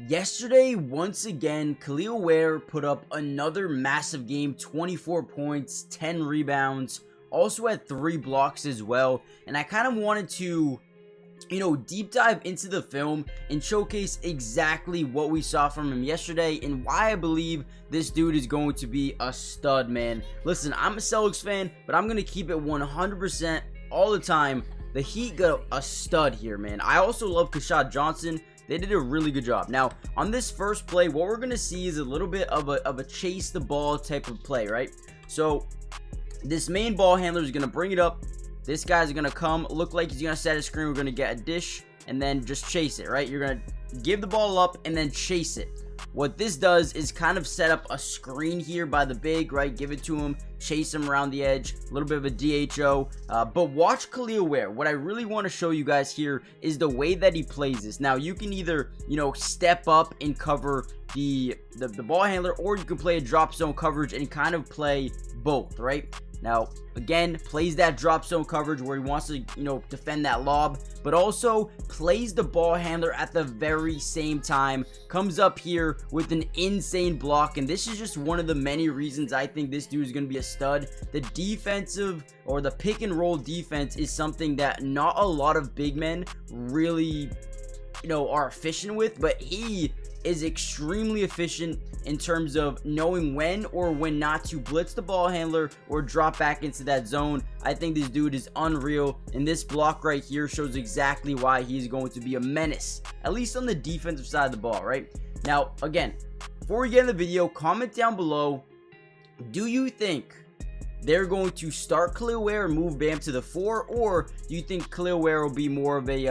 Yesterday, once again, Kel'el Ware put up another massive game, 24 points, 10 rebounds, also had 3 blocks as well, and I kind of wanted to, deep dive into the film and showcase exactly what we saw from him yesterday and why I believe this dude is going to be a stud, man. Listen, I'm a Celtics fan, but I'm going to keep it 100% all the time. The Heat got a stud here, man. I also love Ke'Shawn Johnson. They did a really good job. Now, on this first play, what we're going to see is a little bit of a chase the ball type of play, right? So, this main ball handler is going to bring it up. This guy's going to come, look like he's going to set a screen. We're going to get a dish and then just chase it, right? You're going to give the ball up and then chase it. What this does is kind of set up a screen here by the big, right? Give it to him, chase him around the edge, a little bit of a DHO. But watch Kel'el Ware. What I really want to show you guys here is the way that he plays this. Now, you can either, step up and cover the ball handler, or you can play a drop zone coverage and kind of play both, right? Now, again, plays that drop zone coverage where he wants to, defend that lob, but also plays the ball handler at the very same time. Comes up here with an insane block, and this is just one of the many reasons I think this dude is going to be a stud. The defensive or the pick and roll defense is something that not a lot of big men really, are efficient with, but he is extremely efficient in terms of knowing when or when not to blitz the ball handler or drop back into that zone. I think this dude is unreal, and this block right here shows exactly why he's going to be a menace, at least on the defensive side of the ball, right? Now, again, before we get in the video, comment down below, do you think they're going to start Kel'el Ware and move Bam to the 4, or do you think Kel'el Ware will be more of a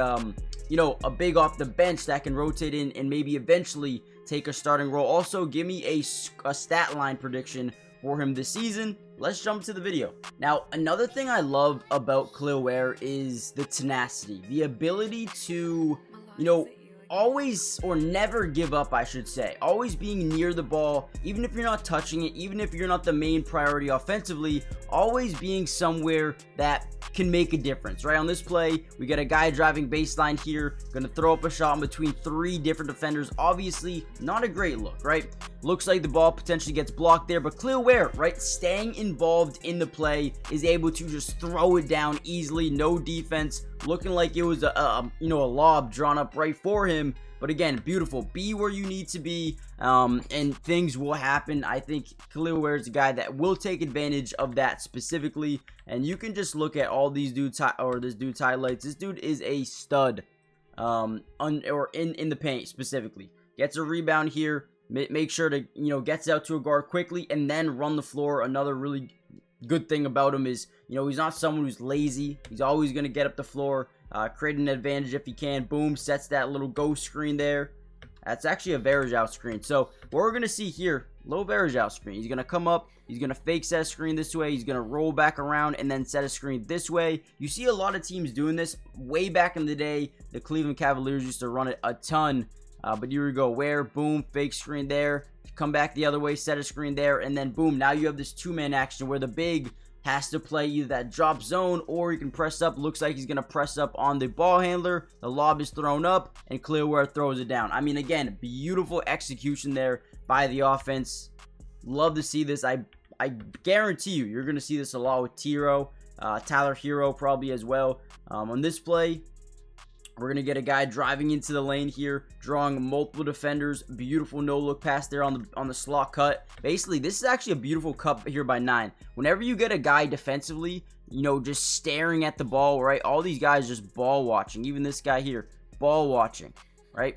a big off the bench that can rotate in and maybe eventually take a starting role? Also, give me a stat line prediction for him this season. Let's jump to the video. Now, another thing I love about Kel'el Ware is the tenacity, the ability to, always or never give up, I should say. Always being near the ball, even if you're not touching it, even if you're not the main priority offensively, always being somewhere that can make a difference, right? On this play, we got a guy driving baseline here, gonna throw up a shot in between 3 different defenders. Obviously, not a great look, right? Looks like the ball potentially gets blocked there, but Kel'el Ware, right, staying involved in the play, is able to just throw it down easily, no defense, looking like it was a lob drawn up right for him. But again, beautiful. Be where you need to be, and things will happen. I think Kel'el Ware is a guy that will take advantage of that specifically. And you can just look at all these dudes, or this dude's highlights. This dude is a stud, in the paint specifically. Gets a rebound here. Make sure to, gets out to a guard quickly and then run the floor. Another really good thing about him is, he's not someone who's lazy. He's always going to get up the floor, create an advantage if he can. Boom, sets that little ghost screen there. That's actually a Varejao screen. So what we're going to see here, low Varejao screen. He's going to come up. He's going to fake set a screen this way. He's going to roll back around and then set a screen this way. You see a lot of teams doing this. Way back in the day, the Cleveland Cavaliers used to run it a ton. But here we go. Ware, boom, fake screen there. Come back the other way, set a screen there, and then boom, now you have this 2-man action where the big has to play either that drop zone or he can press up. Looks like he's going to press up on the ball handler. The lob is thrown up, and Kel'el Ware throws it down. I mean, again, beautiful execution there by the offense. Love to see this. I guarantee you're going to see this a lot with Tiro, Tyler Hero probably as well. On this play, we're going to get a guy driving into the lane here, drawing multiple defenders. Beautiful no-look pass there on the slot cut. Basically, this is actually a beautiful cut here by 9. Whenever you get a guy defensively, just staring at the ball, right? All these guys just ball watching. Even this guy here, ball watching, right?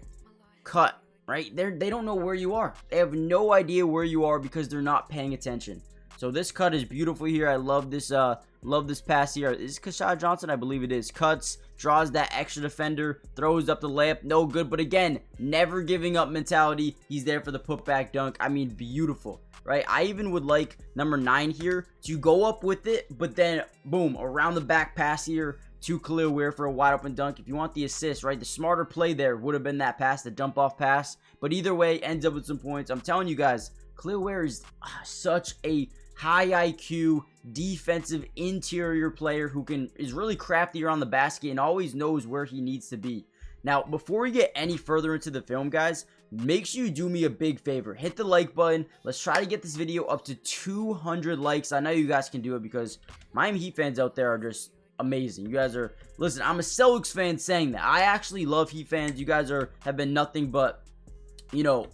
Cut, right? They don't know where you are. They have no idea where you are because they're not paying attention. So this cut is beautiful here. I love this pass here. Is Ke'Shawn Johnson? I believe it is. Cuts, draws that extra defender, throws up the layup. No good, but again, never giving up mentality. He's there for the putback dunk. I mean, beautiful, right? I even would like number 9 here to go up with it, but then, boom, around the back pass here to Kel'el Ware for a wide open dunk. If you want the assist, right, the smarter play there would have been that pass, the dump off pass. But either way, ends up with some points. I'm telling you guys, Kel'el Ware is such a high IQ defensive interior player who is really crafty around the basket and always knows where he needs to be. Now, before we get any further into the film, guys, make sure you do me a big favor. Hit the like button. Let's try to get this video up to 200 likes. I know you guys can do it because Miami Heat fans out there are just amazing. You guys are, listen, I'm a Celtics fan saying that. I actually love Heat fans. You guys have been nothing but, you know,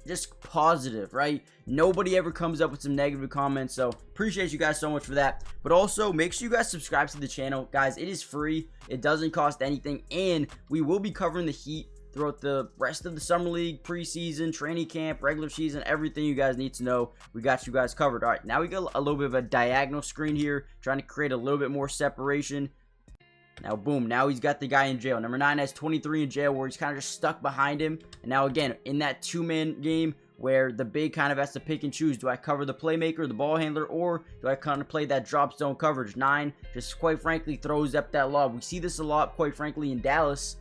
just positive, right? Nobody ever comes up with some negative comments, so appreciate you guys so much for that. But also, make sure you guys subscribe to the channel. Guys, it is free. It doesn't cost anything, and we will be covering the Heat throughout the rest of the Summer League, preseason, training camp, regular season, everything you guys need to know. We got you guys covered. All right, now we got a little bit of a diagonal screen here, trying to create a little bit more separation. Now, boom, now he's got the guy in jail. Number 9 has 23 in jail where he's kind of just stuck behind him. And now, again, in that two-man game where the big kind of has to pick and choose. Do I cover the playmaker, the ball handler, or do I kind of play that drop zone coverage? 9 just, quite frankly, throws up that lob. We see this a lot, quite frankly, in Dallas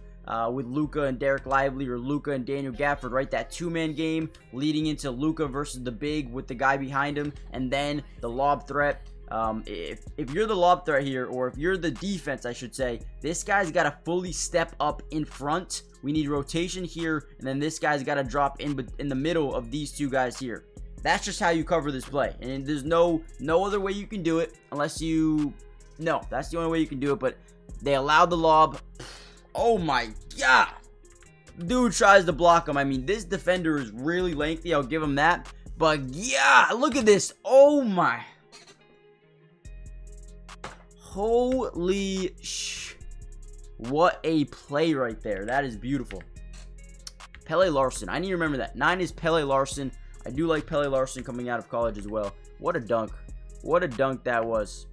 with Luka and Derek Lively or Luka and Daniel Gafford, right? That two-man game leading into Luka versus the big with the guy behind him, and then the lob threat. If you're the lob threat here, or if you're the defense, I should say, this guy's got to fully step up in front. We need rotation here, and then this guy's got to drop in the middle of these two guys here. That's just how you cover this play, and there's no other way you can do it unless you... No, that's the only way you can do it, but they allowed the lob. Oh my god! Dude tries to block him. I mean, this defender is really lengthy, I'll give him that, but yeah, look at this. Oh my... Holy what a play right there. That is beautiful. Pele Larson. I need to remember that. 9 is Pele Larson. I do like Pele Larson coming out of college as well. What a dunk. What a dunk that was.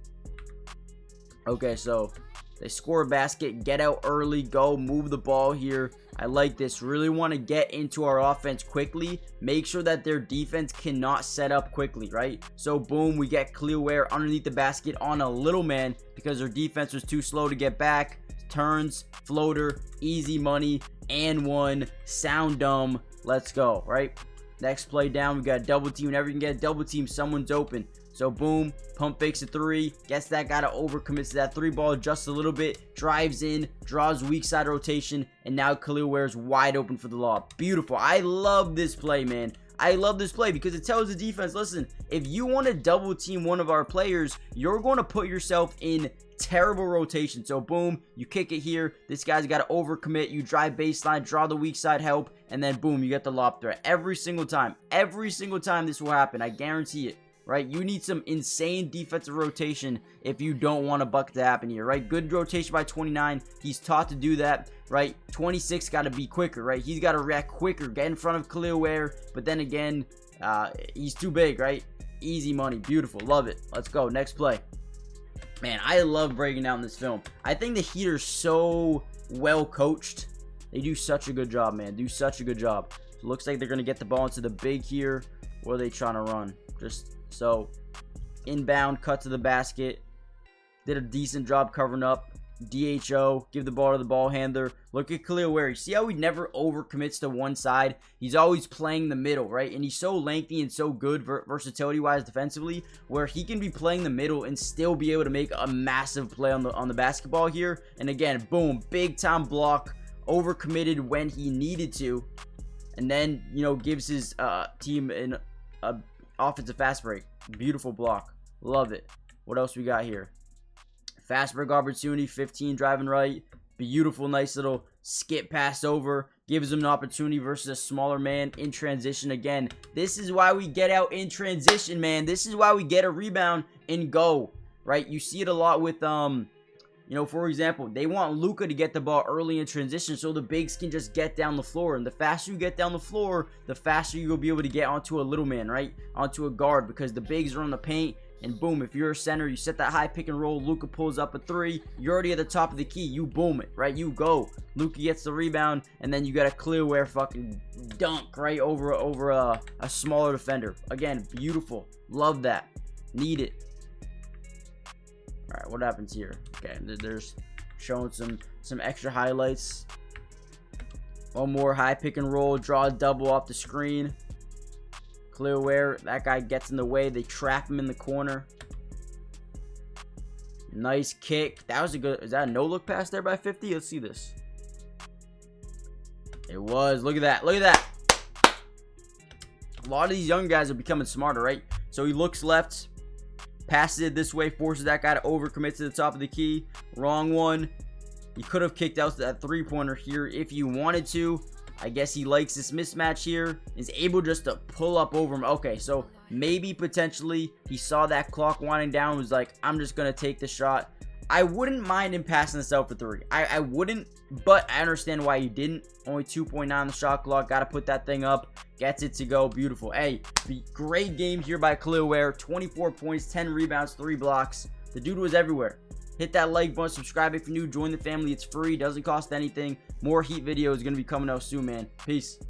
Okay, so they score a basket, get out early, go, move the ball here. I like this. Really want to get into our offense quickly. Make sure that their defense cannot set up quickly, right? So, boom, we get Kel'el Ware underneath the basket on a little man because their defense was too slow to get back. Turns, floater, easy money, and one. Sound dumb. Let's go, right? Next play down, we got a double team. Whenever you can get a double team, someone's open. So, boom, pump fakes a 3. Gets that guy to overcommit to that 3 ball just a little bit. Drives in, draws weak side rotation, and now Kel'el Ware is wide open for the lob. Beautiful. I love this play, man. I love this play because it tells the defense, listen, if you want to double team one of our players, you're going to put yourself in terrible rotation. So, boom, you kick it here. This guy's got to overcommit. You drive baseline, draw the weak side help, and then, boom, you get the lob threat. Every single time this will happen. I guarantee it. Right, you need some insane defensive rotation if you don't want a bucket to happen here, right? Good rotation by 29. He's taught to do that, right? 26 got to be quicker, right? He's got to react quicker, get in front of Kel'el Ware, but then again, he's too big, right? Easy money, beautiful, love it. Let's go, next play. Man, I love breaking down this film. I think the Heat are so well coached. They do such a good job, man. Do such a good job. So looks like they're going to get the ball into the big here. What are they trying to run? Just... So, inbound, cut to the basket. Did a decent job covering up. DHO, give the ball to the ball handler. Look at Kel'el Ware. You see how he never overcommits to one side? He's always playing the middle, right? And he's so lengthy and so good versatility-wise defensively, where he can be playing the middle and still be able to make a massive play on the basketball here. And again, boom, big-time block. Overcommitted when he needed to. And then, you know, gives his team a offensive fast break. Beautiful block. Love it. What else we got here? Fast break opportunity. 15 driving right. Beautiful, nice little skip pass over. Gives him an opportunity versus a smaller man in transition. Again, this is why we get out in transition, man. This is why we get a rebound and go. Right? You see it a lot with, you know, for example, they want Luka to get the ball early in transition so the bigs can just get down the floor. And the faster you get down the floor, the faster you'll be able to get onto a little man, right? Onto a guard, because the bigs are on the paint. And boom, if you're a center, you set that high pick and roll. Luka pulls up a 3. You're already at the top of the key. You boom it, right? You go. Luka gets the rebound, and then you got a Kel'el Ware fucking dunk right over a smaller defender. Again, beautiful. Love that. Need it. Alright, what happens here? Okay, there's showing some extra highlights. One more high pick and roll. Draw a double off the screen. Kel'el Ware, that guy gets in the way. They trap him in the corner. Nice kick. That was a good... Is that a no-look pass there by 50? Let's see this. It was. Look at that. Look at that. A lot of these young guys are becoming smarter, right? So he looks left, passes it this way, forces that guy to overcommit to the top of the key. Wrong one. He could have kicked out that three-pointer here if you wanted to. I guess he likes this mismatch here. Is able just to pull up over him. Okay, so maybe potentially he saw that clock winding down, was like, I'm just going to take the shot. I wouldn't mind him passing this out for three. I wouldn't, but I understand why he didn't. Only 2.9 on the shot clock. Got to put that thing up. Gets it to go. Beautiful. Hey, great game here by Kel'el Ware. 24 points, 10 rebounds, 3 blocks. The dude was everywhere. Hit that like button, subscribe if you're new, join the family. It's free, doesn't cost anything. More Heat videos going to be coming out soon, man. Peace.